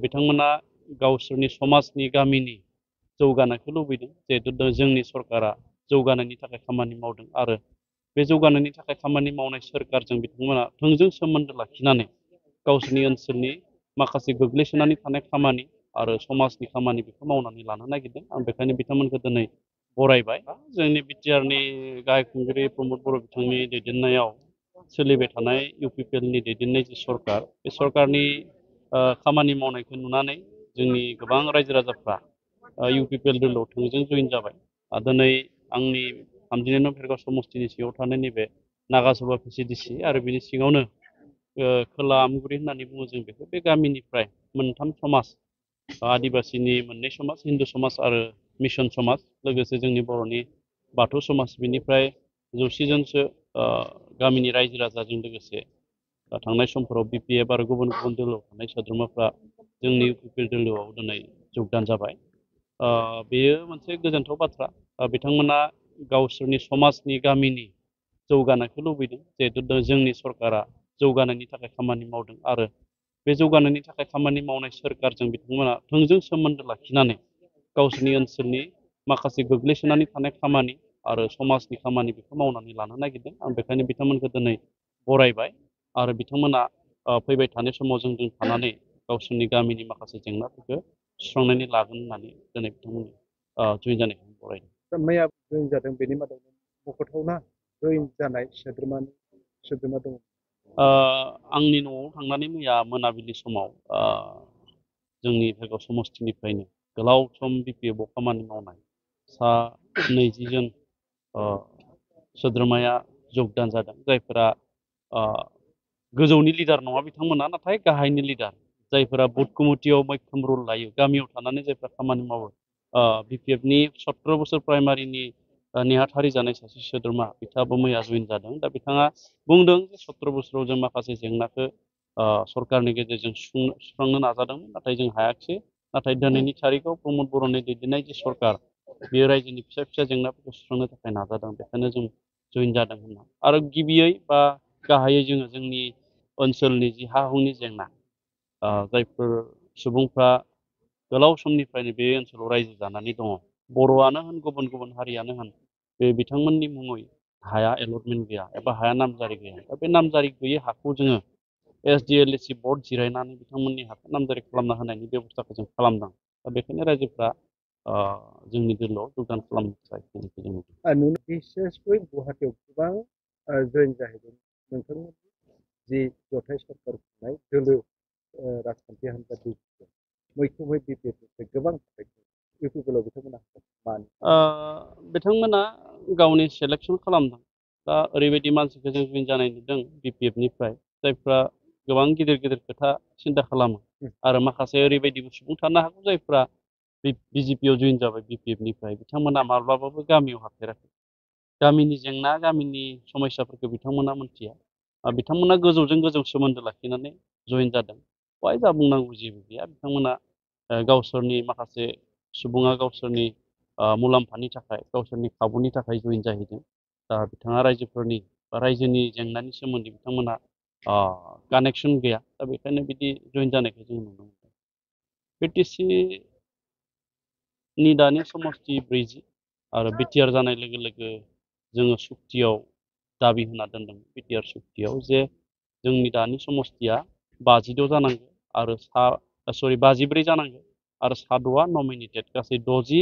बिथांमोना गावसोरनि समाजनि गामिनि जौगानायखौ लुबैदों जिहेतु जोंनि सरकारा जौगानायनि थाखाय खामानि मावदों आरो बे जौगानायनि थाखाय खामानि मावनाय सोरखारजों बिथांमोना थोंजों सोमोन्दो लाखिनानै गावसोरनि ओनसोलनि माखासे गोग्लैसोनानै थानाय खामानि आरो समाजनि खामानि बेखौ मावनानै लानो नागिरदों आं बेखायनो बिथांमोनखौ दिनै बरायबाय जोंनि बिटिआरनि गाहाय खुंगिरि प्रमद बर' बिथांनि दैदेननायाव सोलिबाय थानाय इउपिपिएलनि दैदेननाय जि सरकार बे सरकारनि खामानि मावनायखौ नुनानै जोंनि गोबां रायजो राजाफ्रा इउपिपिएल दोलोआव थोंजों जइन जाबाय दिनै आंनि 32 नं भेरगाव समस्तिनि सिङाव थानाय नैबे नागासभा पिसिडिसि आरो बिनि सिङावनो खोला आमगुरि होननानै बुङो जों बेखौ बे गामिनिफ्राय मोनथाम समाज आदिबासिनि मोननै समाज हिन्दु समाज आरो मिशन समाज लोगोसे जोंनि बर'नि बाथौ समाज बिनिफ्राय 100 जनसो गामिनि रायजो राजाजों लोगोसे थांनाय समफोराव बिपिएफ आरो गुबुन गुबुन दोलोआव थानाय सोद्रोमाफ्रा जोंनि इउपिपिएल दोलोआव दिनै जगदान जाबाय बेयो मोनसे गोजोनथाव बाथ्रा बिथांमोना गावसोरनि समाजनि गामिनि जौगानायखौ लुबैदों जिहेतु जोंनि सरकारा जौगानायनि थाखाय खामानि मावदों आरो बे जौगानायनि थाखाय खामानि मावनाय सोरखारजों बिथांमोना थोंजों सोमोन्दो लाखिनानै गावसोरनि ओनसोलनि माखासे गोग्लैसोनानै थानाय खामानि आरो समाजनि खामानि बेखौ मावनानै लानो नागिरदों आं बेखायनो बिथांमोनखौ दिनै बरायबाय आरो बिथांमोना फैबाय थानाय समाव जोंजों थानानै गावसोरनि गामिनि माखासे जेंनाफोरखौ सुस्रांनानै लागोन होननानै दिनै बिथांमोननि जइन जानायखौ बरायदों। मैया जइन जादों बेनि मादाव मख'थावना जइन जानाय सोद्रोमा दङ। आंनि न'आव थांनानै मैया मोनाबिलि समाव जोंनि भेरगाव समस्तिनिफ्रायनो गोलाव सम बिपिएफआव खामानि मावनाय सा 20 जन सोद्रोमाया जगदान जादों जायफोरा गोजौनि लिडार नङा बिथांमोना नाथाय गाहायनि लिडार जायफोरा बुथ कमिटियाव मैखोम रल लायो गामियाव थानानै जायफ्रा खामानि मावो बिपिएफनि 17 बोसोर प्राइमारिनि नेहाथारि जानाय सासे सोद्रोमा बिथाङाबो मैया जइन जादों दा बिथाङा बुंदों जे 17 बोसोराव जों माखासे जेंनाखौ सरकारनि गेजेरजों सुस्रांनो नाजादोंमोन नाथाय जों हायाखिसै नाथाय दिनैनि थारिखआव प्रमद बर'नि दैदेननाय जे सरकार बेयो रायजोनि फिसा फिसा जेंनाफोरखौ सुस्रांनो थाखाय नाजादों बेखायनो जों जइन जादों होनना आरो गिबियै बा गाहायै जोङो जोंनि ओनसोलनि जि हा हुनि जेंना जायफोर सुबुंफ्रा गोलाव समनिफ्रायनो बे ओनसोलाव रायजो जानानै दङ बर'आनो होन गुबुन गुबुन हारियानो होन बे बिथांमोननि मुङै हाया एलटमेन्ट गैया एबा हाया नामजारि गैया दा बे नामजारि गैयै हाखौ जोङो SDLC बर्ड जिरायनानै बिथांमोननि हाखौ नामजारि खालामना होनायनि बेब'स्थाखौ जों खालामदों दा बेखायनो रायजोफ्रा जोंनि दोलोआव जगदान खालामनो थाखाय फैनायखौ जों नुदों। बिसेसकै गुवाहाटियाव गोबां जइन जाहैदों नोंथांमोननि जि जथाय सरकार खुंनाय दोलो राजखान्थि हान्जा मैखोमै बिपिएफनिफ्राय गोबां इउपिपिएलआव बिथांमोना गावनि सेलेक्सन खालामदों दा ओरैबायदि मानसिखौ जों जइन जानाय नुदों बिपिएफनिफ्राय जायफ्रा गोबां गिदिर गिदिर खोथा सिन्था खालामो आरो माखासे ओरैबायदिबो सुबुं थानो हागौ जायफ्रा बिजेपिआव जइन जाबाय बिपिएफनिफ्राय बिथांमोना माब्लाबाबो गामियाव हाबफेराखै गामिनि जेंना गामिनि समस्याफोरखौ बिथांमोना मोनथिया बिथांमोना गोजौजों गोजौ सोमोन्दो लाखिनानै जइन जादों बेवहाय जा बुंनांगौ जेबो गैया बिथांमोना गावसोरनि माखासे सुबुङा गावसोरनि मुलाम्फानि थाखाय गावसोरनि खाबुनि थाखाय जइन जाहैदों दा बिथाङा रायजोफोरनि बा रायजोनि जेंनानि सोमोन्दै बिथांमोना कानेक्सन गैया दा बेखायनो बिदि जइन जानायखौ जों नुनो मोनदों। बिटिसिनि दानि समस्ति 40 आरो बिटिआर जानाय लोगो लोगो जोङो सुक्तियाव दाबि होना दोनदों बिटिआर सुक्तियाव जे जोंनि दानि समस्तिया 52 जानांगौ आरो 53 जानांगौ आरो 6 नमिनेटेड गासै 60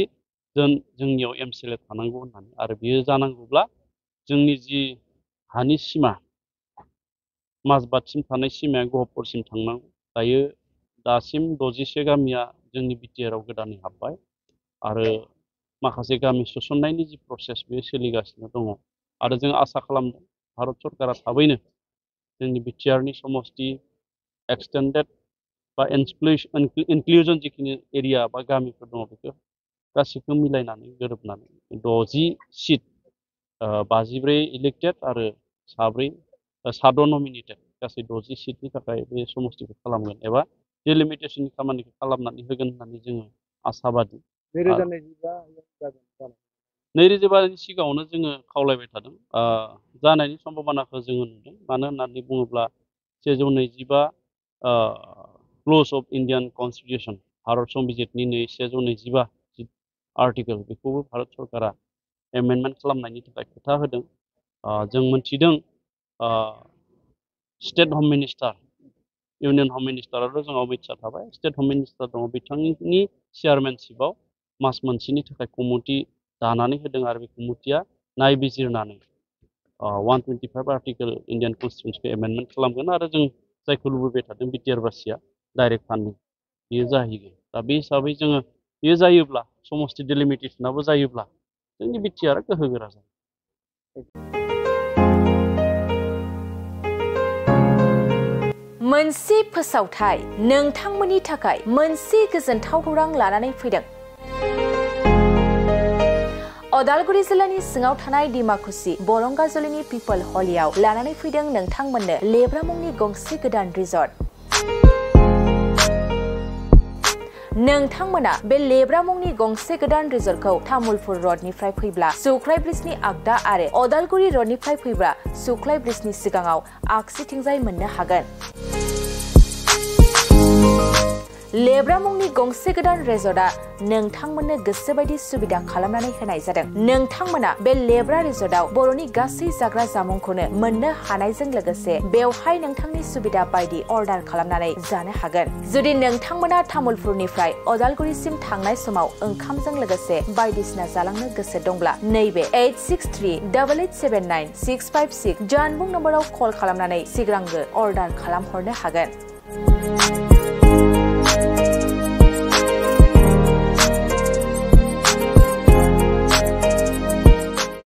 जन जोंनियाव एमसिएलए थानांगौ होननानै आरो बियो जानांगौब्ला जोंनि जि हानि सिमा माजबातसिम थानाय सिमाया गहपुरसिम थांनांगौ दायो दासिम 61 गामिया जोंनि बिटिआरआव गोदानै हाबबाय आरो माखासे गामि सोसननायनि जि प्रसेस बेयो सोलिगासिनो दङ आरो जों आसा खालामदों भारत सरकारा थाबैनो जोंनि बिटिआरनि समस्ति एक्सटेन्डेड बा इनक्लुजन जिखिनि एरिया बा गामिफोर दङ बेखौ गासैखौ मिलायनानै गोरोबनानै 60 सिट 54 इलेक्टेड आरो 6 नमिनेटेड गासै 60 सिटनि थाखाय बे समस्तिखौ खालामगोन एबा डिलिमिटेसननि खामानिखौ खालामनानै होगोन होननानै जोङो आसाबादि 2025नि सिगाङावनो जोङो खावलायबाय थादों जानायनि सम्भाबनाखौ जोङो नुदों मानो होननानै बुङोब्ला 125 clause of Indian constitution Bharat संबिजितनि 125 आर्टिकेल बेखौबो भारत सरकारा एमेन्डमेन्ट खालामनायनि थाखाय खोथा होदों। जों मोनथिदों state home minister union home मिनिस्टाराथ' जोंनाव अमित शाह थाबाय, स्टेट हम मिनिस्टार दङ, बिथांनि चेयारमेनशिपआव मास मोनसेनि थाखाय कमिटि दानानै होदों आरो बे कमिटिया नायबिजिरनानै 125 आर्टिकेल इन्डियान कनस्टिटिउसनखौ एमेन्डमेन्ट खालामगोन आरो जों जायखौ लुबैबाय थादों बिटिआर बासिया डाइरेक्ट फान्डिं बेयो जाहैगोन। दा बे हिसाबै जोङो बेयो जायोब्ला समष्टि डिलिमिटेसनाबो जायोब्ला जोंनि बिटिआरआ गोहोगोरा जागोन। मोनसे फोसावथाय नोंथांमोननि थाखाय मोनसे गोजोनथाव खौरां लानानै फैदों। अदालगुरि जिल्लानि सिङाव थानाय डिमाकुसि बरंगाजुलिनि पिपल हलियाव लानानै फैदों नोंथांमोननो लेब्रा मुंनि गंसे गोदान रिजर्ट। नोंथांमोना बे लेब्रा मुंनि गंसे गोदान रिजर्टखौ तामुलपुर रडनिफ्राय फैब्ला सुख्लाय ब्रिजनि आगदा आरो अदालगुरि रडनिफ्राय फैब्ला सुख्लाय ब्रिजनि सिगाङाव आगसिथिंजाय मोननो हागोन। लेब्रा मुंनि गंसे गोदान रिजर्टआ नोंथांमोननो गोसोबायदि सुबिदा खालामनानै होनाय जादों। नोंथांमोना बे लेब्रा रिजर्टआव बर'नि गासै जाग्रा जामुंखौनो मोननो हानायजों लोगोसे बेवहाय नोंथांनि सुबिदा बायदि अर्डार खालामनानै जानो हागोन। जुदि नोंथांमोना तामुलपुरनिफ्राय अदालगुरिसिम थांनाय समाव ओंखामजों लोगोसे बायदिसिना जालांनो गोसो दंब्ला नैबे 8638879656 जानबुं नम्बराव कल खालामनानै सिगांग्रो अर्डार खालामहरनो हागोन।